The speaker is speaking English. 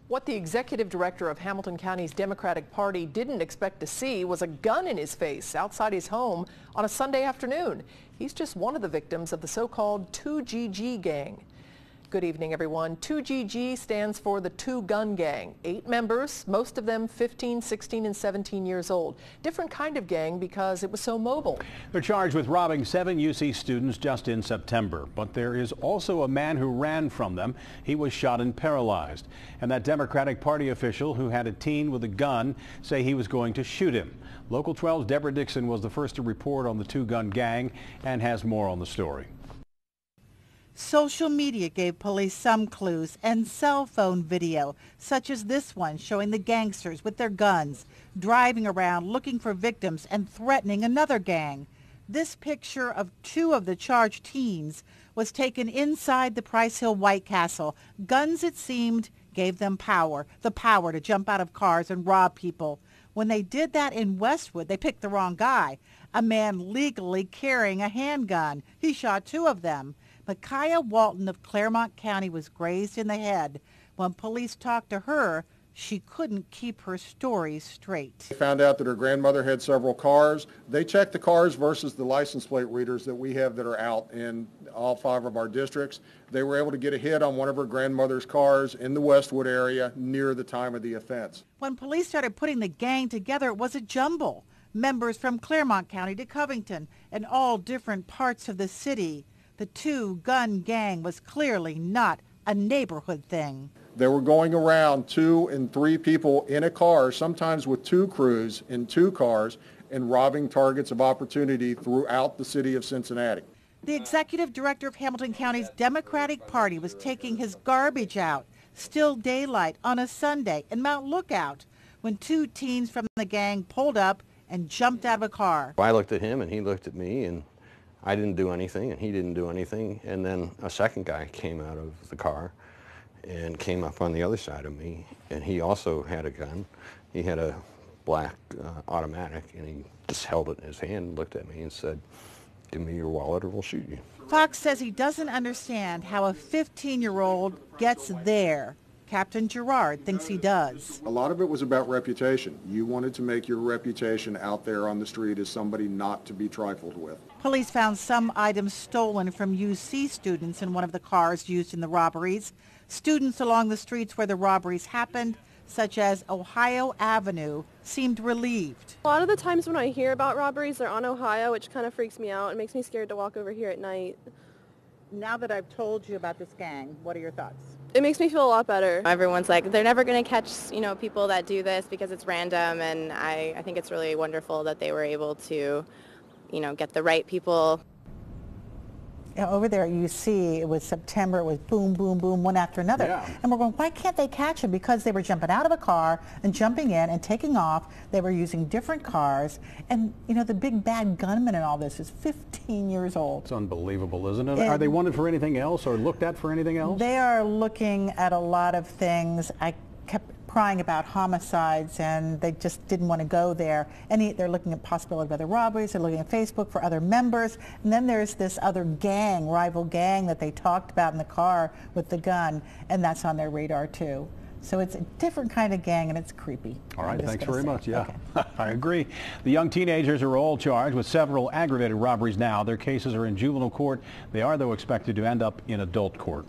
What the executive director of Hamilton County's Democratic Party didn't expect to see was a gun in his face outside his home on a Sunday afternoon. He's just one of the victims of the so-called 2GG gang. Good evening, everyone. 2GG stands for the Two Gun Gang. 8 members, most of them 15, 16, and 17 years old. Different kind of gang because it was so mobile. They're charged with robbing 7 UC students just in September. But there is also a man who ran from them. He was shot and paralyzed. And that Democratic Party official who had a teen with a gun say he was going to shoot him. Local 12's Deborah Dixon was the first to report on the Two Gun Gang and has more on the story. Social media gave police some clues, and cell phone video, such as this one showing the gangsters with their guns, driving around looking for victims and threatening another gang. This picture of 2 of the charged teens was taken inside the Price Hill White Castle. Guns, it seemed, gave them power, the power to jump out of cars and rob people. When they did that in Westwood, they picked the wrong guy, a man legally carrying a handgun. He shot 2 of them. Mikeyah Walton of Claremont County was grazed in the head. When police talked to her, she couldn't keep her story straight. They found out that her grandmother had several cars. They checked the cars versus the license plate readers that we have that are out in all 5 of our districts. They were able to get a hit on one of her grandmother's cars in the Westwood area near the time of the offense. When police started putting the gang together, it was a jumble. Members from Claremont County to Covington and all different parts of the city. The Two Gun Gang was clearly not a neighborhood thing. They were going around 2 and 3 people in a car, sometimes with 2 crews in 2 cars, and robbing targets of opportunity throughout the city of Cincinnati. The executive director of Hamilton County's Democratic Party was taking his garbage out, still daylight, on a Sunday in Mount Lookout, when 2 teens from the gang pulled up and jumped out of a car. I looked at him and he looked at me, and I didn't do anything and he didn't do anything. And then a second guy came out of the car and came up on the other side of me, and he also had a gun. He had a black automatic, and he just held it in his hand, looked at me and said, "Give me your wallet or we'll shoot you." Fox says he doesn't understand how a 15-year-old gets there. Captain Gerard thinks he does. A lot of it was about reputation. You wanted to make your reputation out there on the street as somebody not to be trifled with. Police found some items stolen from UC students in one of the cars used in the robberies. Students along the streets where the robberies happened, such as Ohio Avenue, seemed relieved. A lot of the times when I hear about robberies, they're on Ohio, which kind of freaks me out. It makes me scared to walk over here at night. Now that I've told you about this gang, what are your thoughts? It makes me feel a lot better. Everyone's like, they're never going to catch, people that do this because it's random, and I think it's really wonderful that they were able to, get the right people. Over there you see it was September, it was boom, boom, boom, one after another. Yeah. And we're going, why can't they catch them? Because they were jumping out of a car and jumping in and taking off. They were using different cars. And, the big bad gunman in all this is 15 years old. It's unbelievable, isn't it? Are they wanted for anything else or looked at for anything else? They are looking at a lot of things. I kept crying about homicides, and they just didn't want to go there. They're looking at possibility of other robberies. They're looking at Facebook for other members. And then there's this other gang, rival gang, that they talked about in the car with the gun, and that's on their radar too. So it's a different kind of gang, and it's creepy. All right, thanks very much. Yeah, okay. I agree. The young teenagers are all charged with several aggravated robberies now. Their cases are in juvenile court. They are, though, expected to end up in adult court.